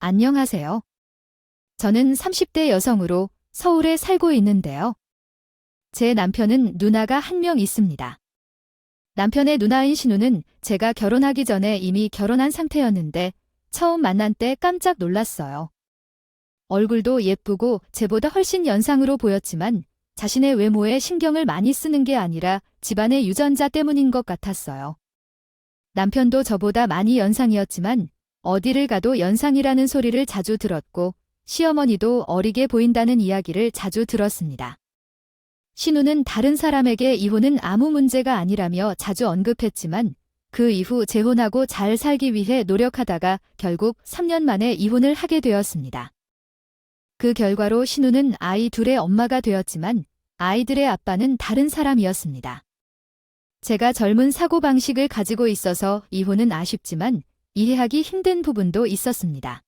안녕하세요. 저는 30대 여성으로 서울에 살고 있는데요. 제 남편은 누나가 한 명 있습니다. 남편의 누나인 신우는 제가 결혼하기 전에 이미 결혼한 상태였는데 처음 만난 때 깜짝 놀랐어요. 얼굴도 예쁘고 제보다 훨씬 연상으로 보였지만 자신의 외모에 신경을 많이 쓰는 게 아니라 집안의 유전자 때문인 것 같았어요. 남편도 저보다 많이 연상이었지만 어디를 가도 연상이라는 소리를 자주 들었고 시어머니도 어리게 보인다는 이야기를 자주 들었습니다. 신우는 다른 사람에게 이혼은 아무 문제가 아니라며 자주 언급했지만 그 이후 재혼하고 잘 살기 위해 노력하다가 결국 3년 만에 이혼을 하게 되었습니다. 그 결과로 신우는 아이 둘의 엄마가 되었지만 아이들의 아빠는 다른 사람이었습니다. 제가 젊은 사고방식을 가지고 있어서 이혼은 아쉽지만 이해하기 힘든 부분도 있었습니다.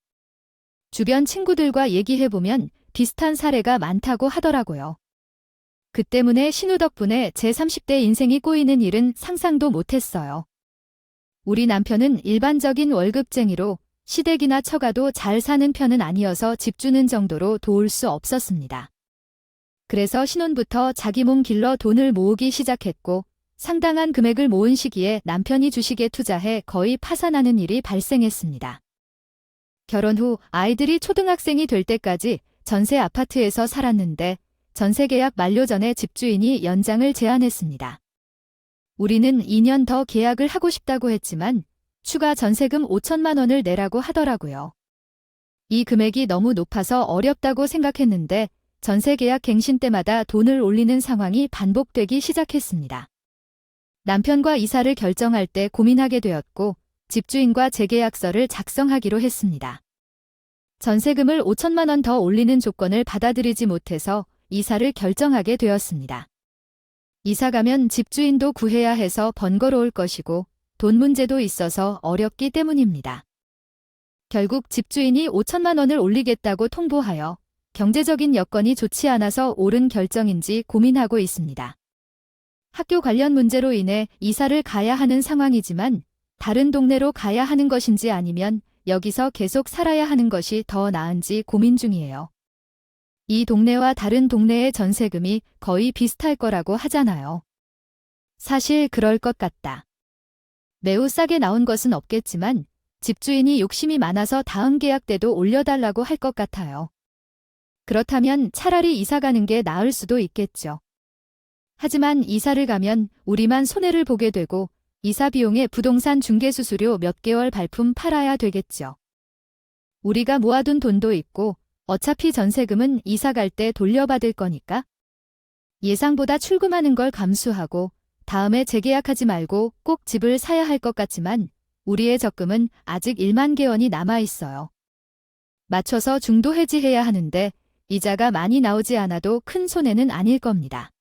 주변 친구들과 얘기해보면 비슷한 사례가 많다고 하더라고요. 그 때문에 신우 덕분에 제 30대 인생이 꼬이는 일은 상상도 못했어요. 우리 남편은 일반적인 월급쟁이로 시댁이나 처가도 잘 사는 편은 아니어서 집 주는 정도로 도울 수 없었습니다. 그래서 신혼부터 자기 몸 길러 돈을 모으기 시작했고 상당한 금액을 모은 시기에 남편이 주식에 투자해 거의 파산하는 일이 발생했습니다. 결혼 후 아이들이 초등학생이 될 때까지 전세 아파트에서 살았는데 전세 계약 만료 전에 집주인이 연장을 제안했습니다. 우리는 2년 더 계약을 하고 싶다고 했지만 추가 전세금 5천만 원을 내라고 하더라고요. 이 금액이 너무 높아서 어렵다고 생각했는데 전세 계약 갱신 때마다 돈을 올리는 상황이 반복되기 시작했습니다. 남편과 이사를 결정할 때 고민하게 되었고 집주인과 재계약서를 작성하기로 했습니다. 전세금을 5천만 원 더 올리는 조건을 받아들이지 못해서 이사를 결정하게 되었습니다. 이사 가면 집주인도 구해야 해서 번거로울 것이고 돈 문제도 있어서 어렵기 때문입니다. 결국 집주인이 5천만 원을 올리겠다고 통보하여 경제적인 여건이 좋지 않아서 옳은 결정인지 고민하고 있습니다. 학교 관련 문제로 인해 이사를 가야 하는 상황이지만 다른 동네로 가야 하는 것인지 아니면 여기서 계속 살아야 하는 것이 더 나은지 고민 중이에요. 이 동네와 다른 동네의 전세금이 거의 비슷할 거라고 하잖아요. 사실 그럴 것 같다. 매우 싸게 나온 것은 없겠지만 집주인이 욕심이 많아서 다음 계약 때도 올려달라고 할 것 같아요. 그렇다면 차라리 이사 가는 게 나을 수도 있겠죠. 하지만 이사를 가면 우리만 손해를 보게 되고 이사 비용에 부동산 중개수수료 몇 개월 발품 팔아야 되겠죠. 우리가 모아둔 돈도 있고 어차피 전세금은 이사 갈 때 돌려받을 거니까 예상보다 출금하는 걸 감수하고 다음에 재계약하지 말고 꼭 집을 사야 할 것 같지만 우리의 적금은 아직 1만 개 원이 남아 있어요. 맞춰서 중도 해지해야 하는데 이자가 많이 나오지 않아도 큰 손해는 아닐 겁니다.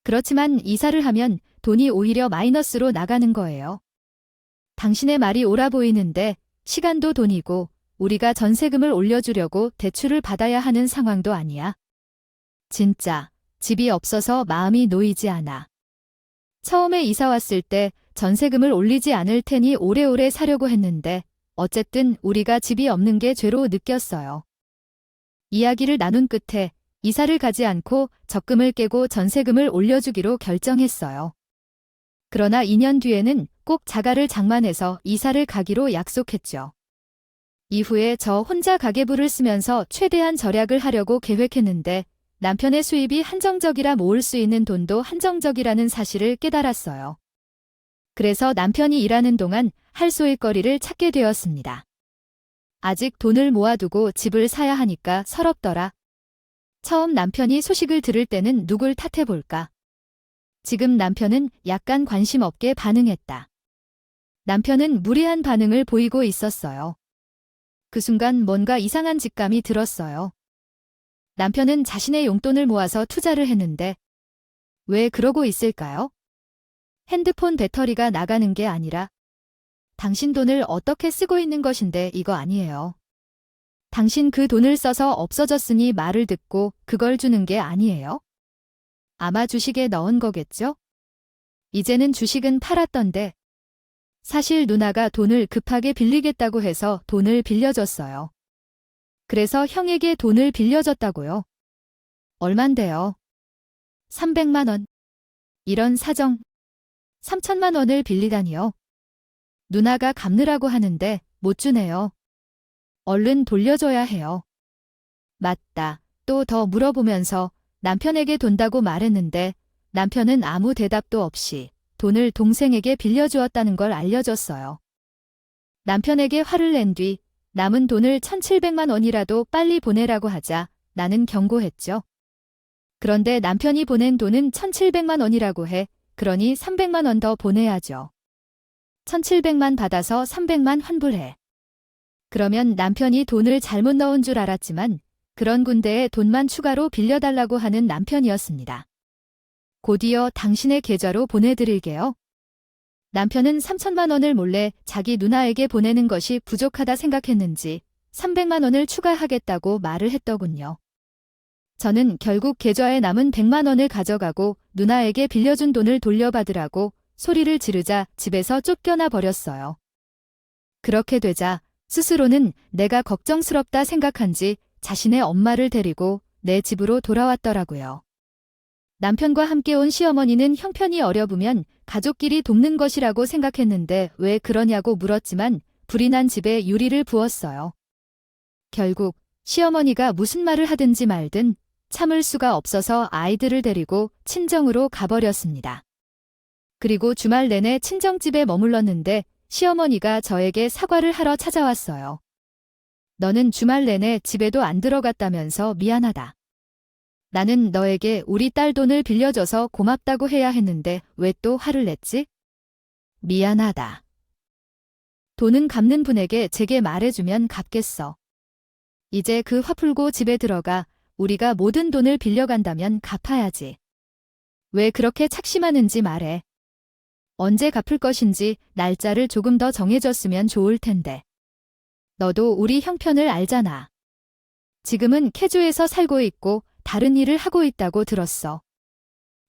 그렇지만 이사를 하면 돈이 오히려 마이너스로 나가는 거예요. 당신의 말이 옳아 보이는데 시간도 돈이고 우리가 전세금을 올려주려고 대출을 받아야 하는 상황도 아니야. 진짜 집이 없어서 마음이 놓이지 않아. 처음에 이사 왔을 때 전세금을 올리지 않을 테니 오래오래 사려고 했는데 어쨌든 우리가 집이 없는 게 죄로 느꼈어요. 이야기를 나눈 끝에 이사를 가지 않고 적금을 깨고 전세금을 올려주기로 결정했어요. 그러나 2년 뒤에는 꼭 자가를 장만해서 이사를 가기로 약속했죠. 이후에 저 혼자 가계부를 쓰면서 최대한 절약을 하려고 계획했는데 남편의 수입이 한정적이라 모을 수 있는 돈도 한정적이라는 사실을 깨달았어요. 그래서 남편이 일하는 동안 할 소일거리를 찾게 되었습니다. 아직 돈을 모아두고 집을 사야 하니까 서럽더라. 처음 남편이 소식을 들을 때는 누굴 탓해볼까? 지금 남편은 약간 관심 없게 반응했다. 남편은 무례한 반응을 보이고 있었어요. 그 순간 뭔가 이상한 직감이 들었어요. 남편은 자신의 용돈을 모아서 투자를 했는데 왜 그러고 있을까요? 핸드폰 배터리가 나가는 게 아니라 당신 돈을 어떻게 쓰고 있는 것인데 이거 아니에요. 당신 그 돈을 써서 없어졌으니 말을 듣고 그걸 주는 게 아니에요? 아마 주식에 넣은 거겠죠? 이제는 주식은 팔았던데 사실 누나가 돈을 급하게 빌리겠다고 해서 돈을 빌려줬어요. 그래서 형에게 돈을 빌려줬다고요. 얼만데요? 300만 원. 이런 사정. 3천만 원을 빌리다니요. 누나가 갚느라고 하는데 못 주네요. 얼른 돌려줘야 해요. 맞다. 또 더 물어보면서 남편에게 돈다고 말했는데 남편은 아무 대답도 없이 돈을 동생에게 빌려주었다는 걸 알려줬어요. 남편에게 화를 낸 뒤 남은 돈을 1,700만 원이라도 빨리 보내라고 하자 나는 경고했죠. 그런데 남편이 보낸 돈은 1,700만 원이라고 해. 그러니 300만 원 더 보내야죠. 1,700만 받아서 300만 환불해. 그러면 남편이 돈을 잘못 넣은 줄 알았지만 그런 군데에 돈만 추가로 빌려달라고 하는 남편이었습니다. 곧이어 당신의 계좌로 보내드릴게요. 남편은 3천만 원을 몰래 자기 누나에게 보내는 것이 부족하다 생각했는지 300만 원을 추가하겠다고 말을 했더군요. 저는 결국 계좌에 남은 100만 원을 가져가고 누나에게 빌려준 돈을 돌려받으라고 소리를 지르자 집에서 쫓겨나 버렸어요. 그렇게 되자 스스로는 내가 걱정스럽다 생각한지 자신의 엄마를 데리고 내 집으로 돌아왔더라고요. 남편과 함께 온 시어머니는 형편이 어려우면 가족끼리 돕는 것이라고 생각했는데 왜 그러냐고 물었지만 불이 난 집에 유리를 부었어요. 결국 시어머니가 무슨 말을 하든지 말든 참을 수가 없어서 아이들을 데리고 친정으로 가버렸습니다. 그리고 주말 내내 친정집에 머물렀는데 시어머니가 저에게 사과를 하러 찾아왔어요. 너는 주말 내내 집에도 안 들어갔다면서 미안하다. 나는 너에게 우리 딸 돈을 빌려줘서 고맙다고 해야 했는데 왜 또 화를 냈지? 미안하다. 돈은 갚는 분에게 제게 말해주면 갚겠어. 이제 그 화 풀고 집에 들어가 우리가 모든 돈을 빌려간다면 갚아야지. 왜 그렇게 착심하는지 말해. 언제 갚을 것인지 날짜를 조금 더 정해줬으면 좋을 텐데. 너도 우리 형편을 알잖아. 지금은 캐주에서 살고 있고 다른 일을 하고 있다고 들었어.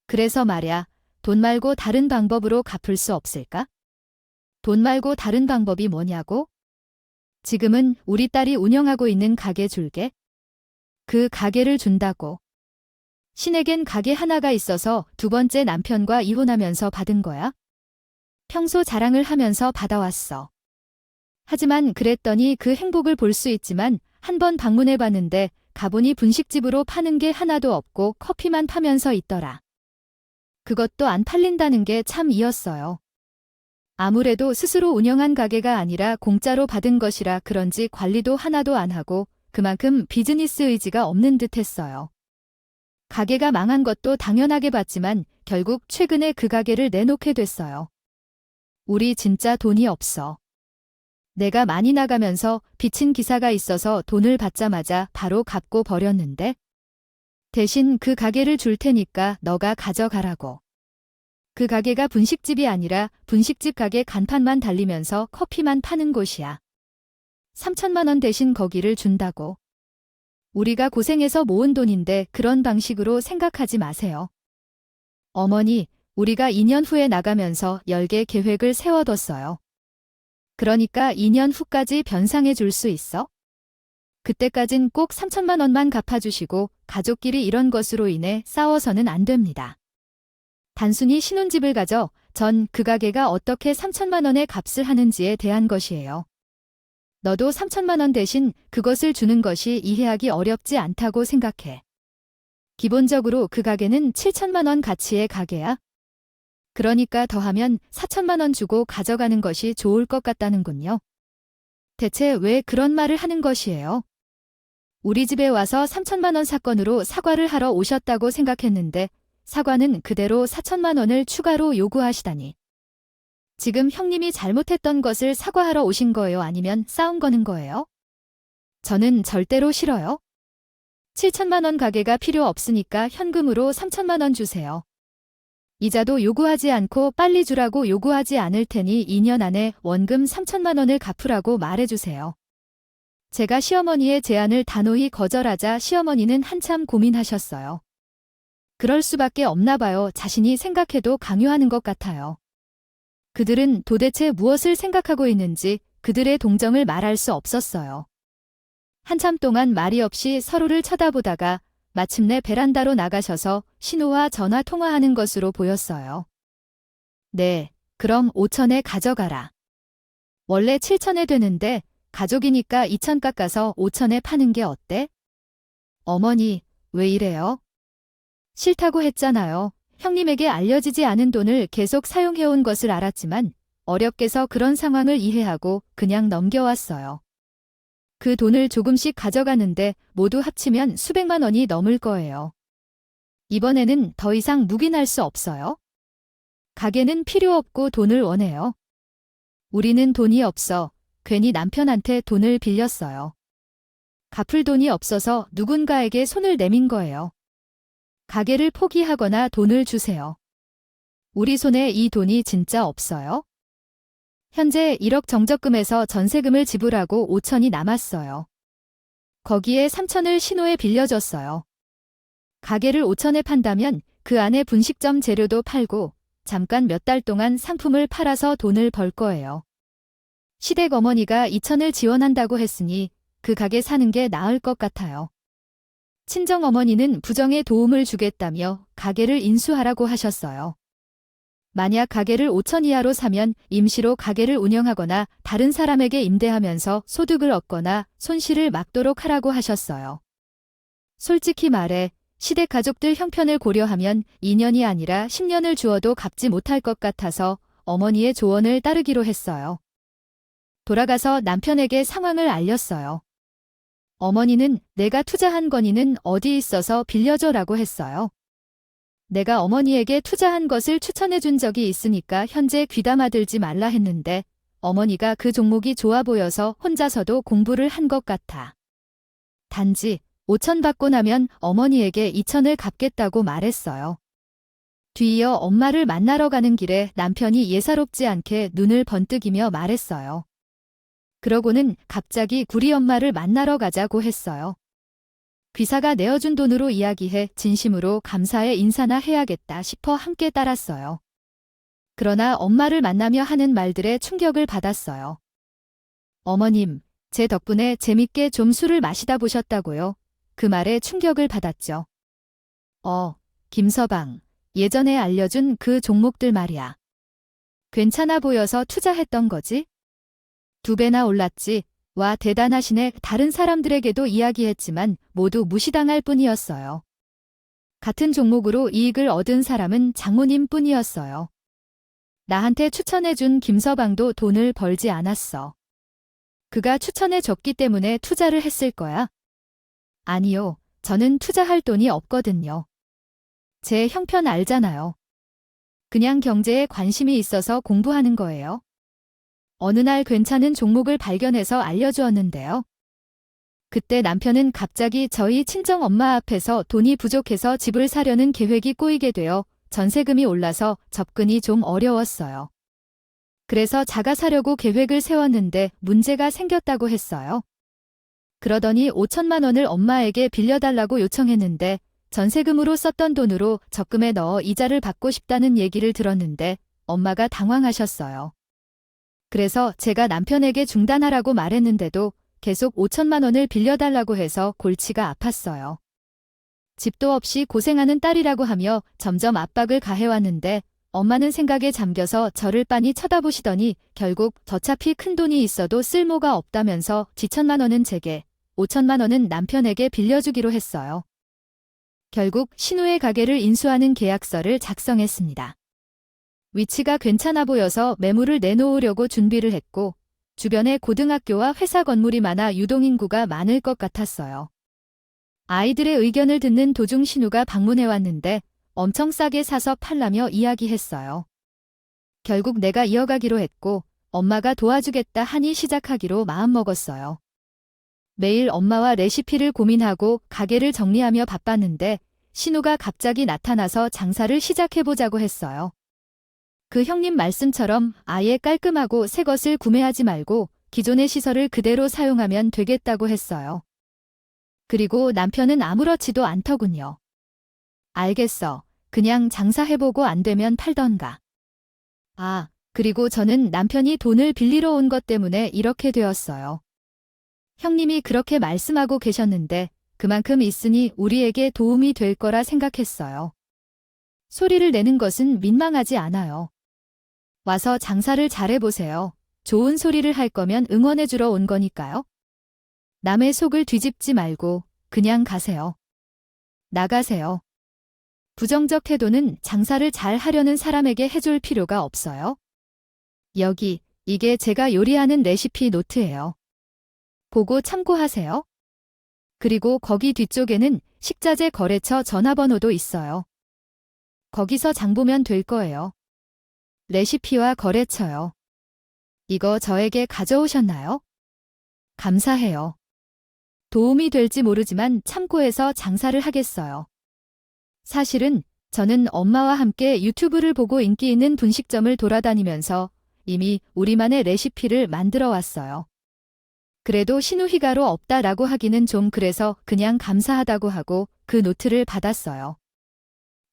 그래서 말야, 돈 말고 다른 방법으로 갚을 수 없을까? 돈 말고 다른 방법이 뭐냐고? 지금은 우리 딸이 운영하고 있는 가게 줄게. 그 가게를 준다고. 신에겐 가게 하나가 있어서 두 번째 남편과 이혼하면서 받은 거야? 평소 자랑을 하면서 받아왔어. 하지만 그랬더니 그 행복을 볼 수 있지만 한번 방문해봤는데 가보니 분식집으로 파는 게 하나도 없고 커피만 파면서 있더라. 그것도 안 팔린다는 게 참 이었어요. 아무래도 스스로 운영한 가게가 아니라 공짜로 받은 것이라 그런지 관리도 하나도 안 하고 그만큼 비즈니스 의지가 없는 듯 했어요. 가게가 망한 것도 당연하게 봤지만 결국 최근에 그 가게를 내놓게 됐어요. 우리 진짜 돈이 없어. 내가 많이 나가면서 빚진 기사가 있어서 돈을 받자마자 바로 갚고 버렸는데 대신 그 가게를 줄 테니까 너가 가져가라고. 그 가게가 분식집이 아니라 분식집 가게 간판만 달리면서 커피만 파는 곳이야. 3천만 원 대신 거기를 준다고. 우리가 고생해서 모은 돈인데 그런 방식으로 생각하지 마세요. 어머니, 우리가 2년 후에 나가면서 10개 계획을 세워뒀어요. 그러니까 2년 후까지 변상해 줄 수 있어? 그때까진 꼭 3천만 원만 갚아주시고 가족끼리 이런 것으로 인해 싸워서는 안 됩니다. 단순히 신혼집을 가져 전 그 가게가 어떻게 3천만 원의 값을 하는지에 대한 것이에요. 너도 3천만 원 대신 그것을 주는 것이 이해하기 어렵지 않다고 생각해. 기본적으로 그 가게는 7천만 원 가치의 가게야. 그러니까 더하면 4천만 원 주고 가져가는 것이 좋을 것 같다는군요. 대체 왜 그런 말을 하는 것이에요? 우리 집에 와서 3천만 원 사건으로 사과를 하러 오셨다고 생각했는데 사과는 그대로 4천만 원을 추가로 요구하시다니. 지금 형님이 잘못했던 것을 사과하러 오신 거예요? 아니면 싸움 거는 거예요? 저는 절대로 싫어요. 7천만 원 가게가 필요 없으니까 현금으로 3천만 원 주세요. 이자도 요구하지 않고 빨리 주라고 요구하지 않을 테니 2년 안에 원금 3천만 원을 갚으라고 말해주세요. 제가 시어머니의 제안을 단호히 거절하자 시어머니는 한참 고민하셨어요. 그럴 수밖에 없나 봐요. 자신이 생각해도 강요하는 것 같아요. 그들은 도대체 무엇을 생각하고 있는지 그들의 동정을 말할 수 없었어요. 한참 동안 말이 없이 서로를 쳐다보다가 마침내 베란다로 나가셔서 신우와 전화 통화하는 것으로 보였어요. 네, 그럼 5천에 가져가라. 원래 7천에 되는데 가족이니까 2천 깎아서 5천에 파는 게 어때? 어머니, 왜 이래요? 싫다고 했잖아요. 형님에게 알려지지 않은 돈을 계속 사용해온 것을 알았지만 어렵게서 그런 상황을 이해하고 그냥 넘겨왔어요. 그 돈을 조금씩 가져가는데 모두 합치면 수백만 원이 넘을 거예요. 이번에는 더 이상 묵인할 수 없어요. 가게는 필요 없고 돈을 원해요. 우리는 돈이 없어 괜히 남편한테 돈을 빌렸어요. 갚을 돈이 없어서 누군가에게 손을 내민 거예요. 가게를 포기하거나 돈을 주세요. 우리 손에 이 돈이 진짜 없어요? 현재 1억 정적금에서 전세금을 지불하고 5천이 남았어요. 거기에 3천을 신호에 빌려줬어요. 가게를 5천에 판다면 그 안에 분식점 재료도 팔고 잠깐 몇 달 동안 상품을 팔아서 돈을 벌 거예요. 시댁 어머니가 2천을 지원한다고 했으니 그 가게 사는 게 나을 것 같아요. 친정 어머니는 부정에 도움을 주겠다며 가게를 인수하라고 하셨어요. 만약 가게를 5천 이하로 사면 임시로 가게를 운영하거나 다른 사람에게 임대하면서 소득을 얻거나 손실을 막도록 하라고 하셨어요. 솔직히 말해 시댁 가족들 형편을 고려하면 2년이 아니라 10년을 주어도 갚지 못할 것 같아서 어머니의 조언을 따르기로 했어요. 돌아가서 남편에게 상황을 알렸어요. 어머니는 내가 투자한 건의는 어디 있어서 빌려줘라고 했어요. 내가 어머니에게 투자한 것을 추천해 준 적이 있으니까 현재 귀담아들지 말라 했는데 어머니가 그 종목이 좋아 보여서 혼자서도 공부를 한 것 같아. 단지 5천 받고 나면 어머니에게 2천을 갚겠다고 말했어요. 뒤이어 엄마를 만나러 가는 길에 남편이 예사롭지 않게 눈을 번뜩이며 말했어요. 그러고는 갑자기 구리 엄마를 만나러 가자고 했어요. 귀사가 내어준 돈으로 이야기해 진심으로 감사의 인사나 해야겠다 싶어 함께 따랐어요. 그러나 엄마를 만나며 하는 말들에 충격을 받았어요. 어머님, 제 덕분에 재밌게 좀 술을 마시다 보셨다고요? 그 말에 충격을 받았죠. 김서방, 예전에 알려준 그 종목들 말이야. 괜찮아 보여서 투자했던 거지? 2배나 올랐지. 와 대단하시네. 다른 사람들에게도 이야기했지만 모두 무시당할 뿐이었어요. 같은 종목으로 이익을 얻은 사람은 장모님 뿐이었어요. 나한테 추천해준 김서방도 돈을 벌지 않았어. 그가 추천해줬기 때문에 투자를 했을 거야? 아니요. 저는 투자할 돈이 없거든요. 제 형편 알잖아요. 그냥 경제에 관심이 있어서 공부하는 거예요. 어느 날 괜찮은 종목을 발견해서 알려주었는데요. 그때 남편은 갑자기 저희 친정엄마 앞에서 돈이 부족해서 집을 사려는 계획이 꼬이게 되어 전세금이 올라서 접근이 좀 어려웠어요. 그래서 자가 사려고 계획을 세웠는데 문제가 생겼다고 했어요. 그러더니 5천만 원을 엄마에게 빌려달라고 요청했는데 전세금으로 썼던 돈으로 적금에 넣어 이자를 받고 싶다는 얘기를 들었는데 엄마가 당황하셨어요. 그래서 제가 남편에게 중단하라고 말했는데도 계속 5천만 원을 빌려달라고 해서 골치가 아팠어요. 집도 없이 고생하는 딸이라고 하며 점점 압박을 가해왔는데 엄마는 생각에 잠겨서 저를 빤히 쳐다보시더니 결국 저차피 큰 돈이 있어도 쓸모가 없다면서 지천만 원은 제게, 5천만 원은 남편에게 빌려주기로 했어요. 결국 신우의 가게를 인수하는 계약서를 작성했습니다. 위치가 괜찮아 보여서 매물을 내놓으려고 준비를 했고 주변에 고등학교와 회사 건물이 많아 유동인구가 많을 것 같았어요. 아이들의 의견을 듣는 도중 신우가 방문해 왔는데 엄청 싸게 사서 팔라며 이야기했어요. 결국 내가 이어가기로 했고 엄마가 도와주겠다 하니 시작하기로 마음먹었어요. 매일 엄마와 레시피를 고민하고 가게를 정리하며 바빴는데 신우가 갑자기 나타나서 장사를 시작해보자고 했어요. 그 형님 말씀처럼 아예 깔끔하고 새 것을 구매하지 말고 기존의 시설을 그대로 사용하면 되겠다고 했어요. 그리고 남편은 아무렇지도 않더군요. 알겠어. 그냥 장사해보고 안 되면 팔던가. 그리고 저는 남편이 돈을 빌리러 온 것 때문에 이렇게 되었어요. 형님이 그렇게 말씀하고 계셨는데 그만큼 있으니 우리에게 도움이 될 거라 생각했어요. 소리를 내는 것은 민망하지 않아요. 와서 장사를 잘해보세요. 좋은 소리를 할 거면 응원해주러 온 거니까요. 남의 속을 뒤집지 말고 그냥 가세요. 나가세요. 부정적 태도는 장사를 잘 하려는 사람에게 해줄 필요가 없어요. 여기, 이게 제가 요리하는 레시피 노트예요. 보고 참고하세요. 그리고 거기 뒤쪽에는 식자재 거래처 전화번호도 있어요. 거기서 장 보면 될 거예요. 레시피와 거래처요. 이거 저에게 가져오셨나요? 감사해요. 도움이 될지 모르지만 참고해서 장사를 하겠어요. 사실은 저는 엄마와 함께 유튜브를 보고 인기 있는 분식점을 돌아다니면서 이미 우리만의 레시피를 만들어 왔어요. 그래도 신우희가로 없다라고 하기는 좀 그래서 그냥 감사하다고 하고 그 노트를 받았어요.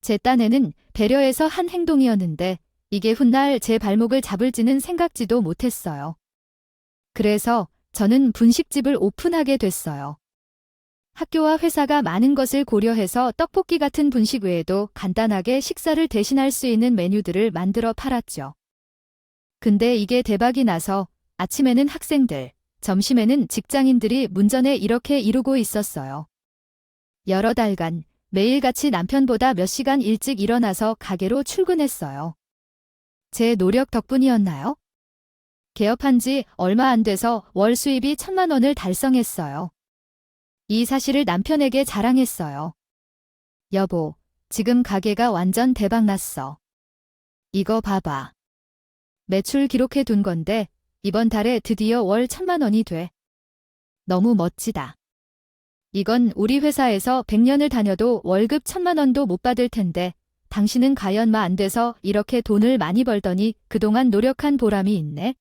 제 딴에는 배려해서 한 행동이었는데 이게 훗날 제 발목을 잡을지는 생각지도 못했어요. 그래서 저는 분식집을 오픈하게 됐어요. 학교와 회사가 많은 것을 고려해서 떡볶이 같은 분식 외에도 간단하게 식사를 대신할 수 있는 메뉴들을 만들어 팔았죠. 근데 이게 대박이 나서 아침에는 학생들, 점심에는 직장인들이 문전에 이렇게 이루고 있었어요. 여러 달간 매일같이 남편보다 몇 시간 일찍 일어나서 가게로 출근했어요. 제 노력 덕분이었나요? 개업한 지 얼마 안 돼서 월 수입이 1,000만 원을 달성했어요. 이 사실을 남편에게 자랑했어요. 여보, 지금 가게가 완전 대박 났어. 이거 봐봐. 매출 기록해 둔 건데 이번 달에 드디어 월 1,000만 원이 돼. 너무 멋지다. 이건 우리 회사에서 100년을 다녀도 월급 1,000만 원도 못 받을 텐데 당신은 과연 마 안 돼서 이렇게 돈을 많이 벌더니 그동안 노력한 보람이 있네.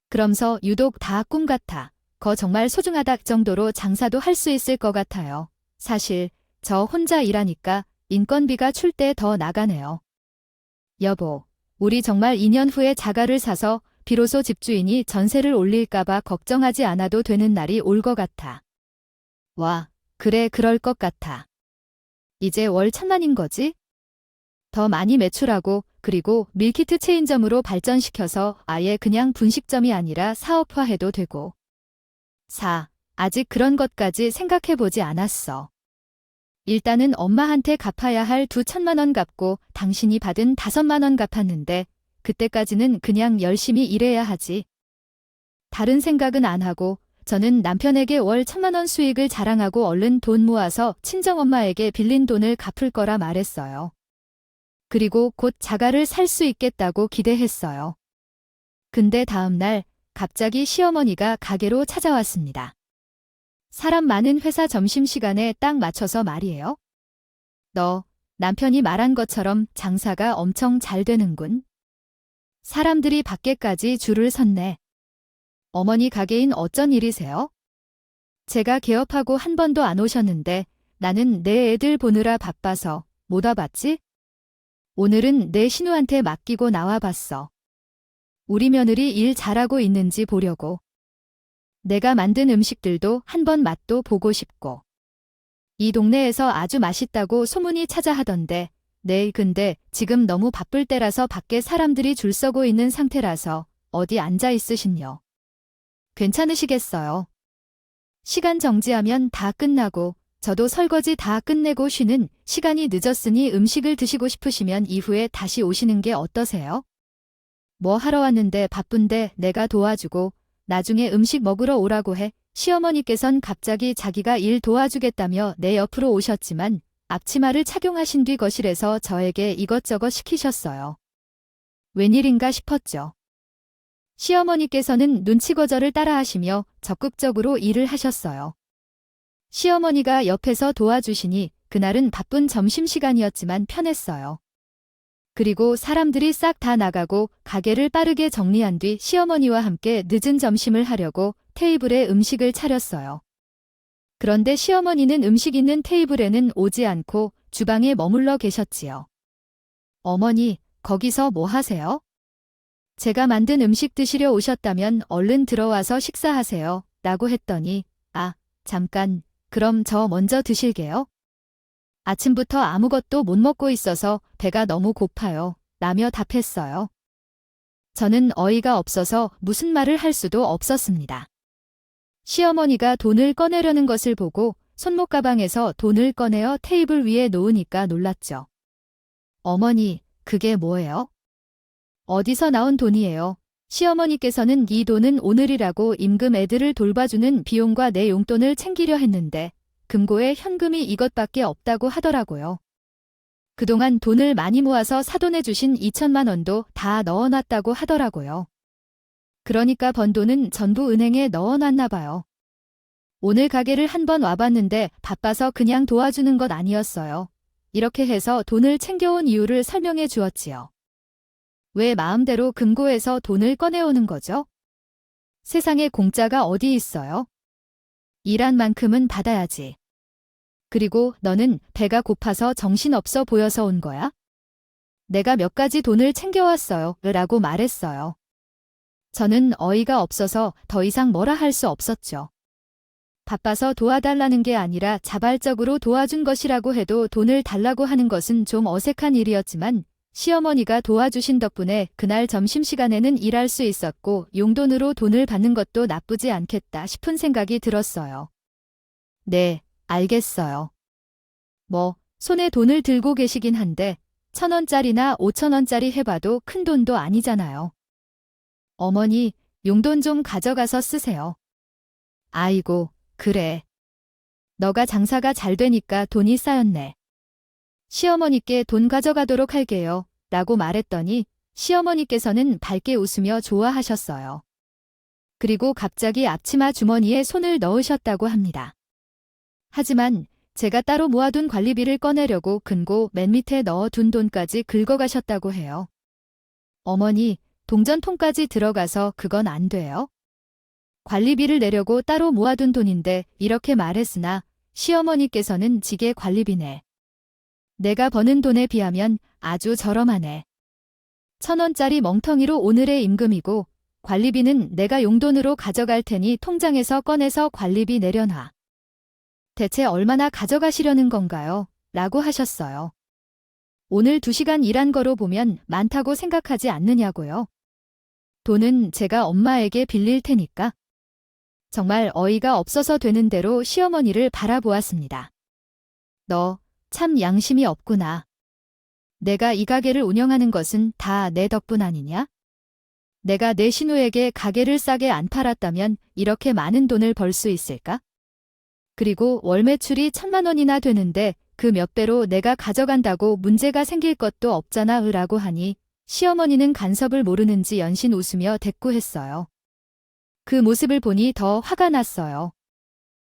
그럼서 유독 다 꿈 같아. 거 정말 소중하다 정도로 장사도 할 수 있을 것 같아요. 사실 저 혼자 일하니까 인건비가 출 때 더 나가네요. 여보, 우리 정말 2년 후에 자가를 사서 비로소 집주인이 전세를 올릴까봐 걱정하지 않아도 되는 날이 올 것 같아. 와, 그래 그럴 것 같아. 이제 월 1,000만인 거지? 더 많이 매출하고 그리고 밀키트 체인점으로 발전시켜서 아예 그냥 분식점이 아니라 사업화해도 되고. 4. 아직 그런 것까지 생각해보지 않았어. 일단은 엄마한테 갚아야 할 2,000만 원 갚고 당신이 받은 5만 원 갚았는데 그때까지는 그냥 열심히 일해야 하지. 다른 생각은 안 하고 저는 남편에게 월 1,000만 원 수익을 자랑하고 얼른 돈 모아서 친정엄마에게 빌린 돈을 갚을 거라 말했어요. 그리고 곧 자가를 살 수 있겠다고 기대했어요. 근데 다음 날 갑자기 시어머니가 가게로 찾아왔습니다. 사람 많은 회사 점심시간에 딱 맞춰서 말이에요. 너, 남편이 말한 것처럼 장사가 엄청 잘 되는군. 사람들이 밖에까지 줄을 섰네. 어머니 가게인 어쩐 일이세요? 제가 개업하고 한 번도 안 오셨는데 나는 내 애들 보느라 바빠서 못 와봤지? 오늘은 내 신우한테 맡기고 나와봤어. 우리 며느리 일 잘하고 있는지 보려고. 내가 만든 음식들도 한번 맛도 보고 싶고. 이 동네에서 아주 맛있다고 소문이 찾아 하던데 네, 근데 지금 너무 바쁠 때라서 밖에 사람들이 줄 서고 있는 상태라서 어디 앉아 있으신요. 괜찮으시겠어요? 시간 정지하면 다 끝나고 저도 설거지 다 끝내고 쉬는 시간이 늦었으니 음식을 드시고 싶으시면 이후에 다시 오시는 게 어떠세요? 뭐 하러 왔는데 바쁜데 내가 도와주고 나중에 음식 먹으러 오라고 해. 시어머니께선 갑자기 자기가 일 도와주겠다며 내 옆으로 오셨지만 앞치마를 착용하신 뒤 거실에서 저에게 이것저것 시키셨어요. 웬일인가 싶었죠. 시어머니께서는 눈치 거절을 따라하시며 적극적으로 일을 하셨어요. 시어머니가 옆에서 도와주시니 그날은 바쁜 점심시간이었지만 편했어요. 그리고 사람들이 싹 다 나가고 가게를 빠르게 정리한 뒤 시어머니와 함께 늦은 점심을 하려고 테이블에 음식을 차렸어요. 그런데 시어머니는 음식 있는 테이블에는 오지 않고 주방에 머물러 계셨지요. 어머니, 거기서 뭐 하세요? 제가 만든 음식 드시려 오셨다면 얼른 들어와서 식사하세요. 라고 했더니 아, 잠깐, 그럼 저 먼저 드실게요. 아침부터 아무것도 못 먹고 있어서 배가 너무 고파요. 라며 답했어요. 저는 어이가 없어서 무슨 말을 할 수도 없었습니다. 시어머니가 돈을 꺼내려는 것을 보고 손목 가방에서 돈을 꺼내어 테이블 위에 놓으니까 놀랐죠. 어머니, 그게 뭐예요? 어디서 나온 돈이에요? 시어머니께서는 이 돈은 오늘이라고 임금 애들을 돌봐주는 비용과 내 용돈을 챙기려 했는데 금고에 현금이 이것밖에 없다고 하더라고요. 그동안 돈을 많이 모아서 사돈해주신 2천만 원도 다 넣어놨다고 하더라고요. 그러니까 번 돈은 전부 은행에 넣어놨나 봐요. 오늘 가게를 한번 와봤는데 바빠서 그냥 도와주는 것 아니었어요. 이렇게 해서 돈을 챙겨온 이유를 설명해 주었지요. 왜 마음대로 금고에서 돈을 꺼내오는 거죠? 세상에 공짜가 어디 있어요? 일한 만큼은 받아야지. 그리고 너는 배가 고파서 정신없어 보여서 온 거야? 내가 몇 가지 돈을 챙겨왔어요. 라고 말했어요. 저는 어이가 없어서 더 이상 뭐라 할 수 없었죠. 바빠서 도와달라는 게 아니라 자발적으로 도와준 것이라고 해도 돈을 달라고 하는 것은 좀 어색한 일이었지만 시어머니가 도와주신 덕분에 그날 점심시간에는 일할 수 있었고 용돈으로 돈을 받는 것도 나쁘지 않겠다 싶은 생각이 들었어요. 네, 알겠어요. 뭐, 손에 돈을 들고 계시긴 한데 1,000원짜리나 5,000원짜리 해봐도 큰 돈도 아니잖아요. 어머니, 용돈 좀 가져가서 쓰세요. 아이고, 그래. 너가 장사가 잘 되니까 돈이 쌓였네. 시어머니께 돈 가져가도록 할게요. 라고 말했더니 시어머니께서는 밝게 웃으며 좋아하셨어요. 그리고 갑자기 앞치마 주머니에 손을 넣으셨다고 합니다. 하지만 제가 따로 모아둔 관리비를 꺼내려고 금고 맨 밑에 넣어둔 돈까지 긁어가셨다고 해요. 어머니, 동전통까지 들어가서 그건 안 돼요? 관리비를 내려고 따로 모아둔 돈인데 이렇게 말했으나 시어머니께서는 지게 관리비네. 내가 버는 돈에 비하면 아주 저렴하네. 1,000원짜리 멍텅이로 오늘의 임금이고 관리비는 내가 용돈으로 가져갈 테니 통장에서 꺼내서 관리비 내려놔. 대체 얼마나 가져가시려는 건가요? 라고 하셨어요. 오늘 2시간 일한 거로 보면 많다고 생각하지 않느냐고요? 돈은 제가 엄마에게 빌릴 테니까. 정말 어이가 없어서 되는 대로 시어머니를 바라보았습니다. 너 참 양심이 없구나. 내가 이 가게를 운영하는 것은 다 내 덕분 아니냐? 내가 내 신우에게 가게를 싸게 안 팔았다면 이렇게 많은 돈을 벌 수 있을까? 그리고 월 매출이 1,000만 원이나 되는데 그 몇 배로 내가 가져간다고 문제가 생길 것도 없잖아 라고 하니 시어머니는 간섭을 모르는지 연신 웃으며 대꾸했어요. 그 모습을 보니 더 화가 났어요.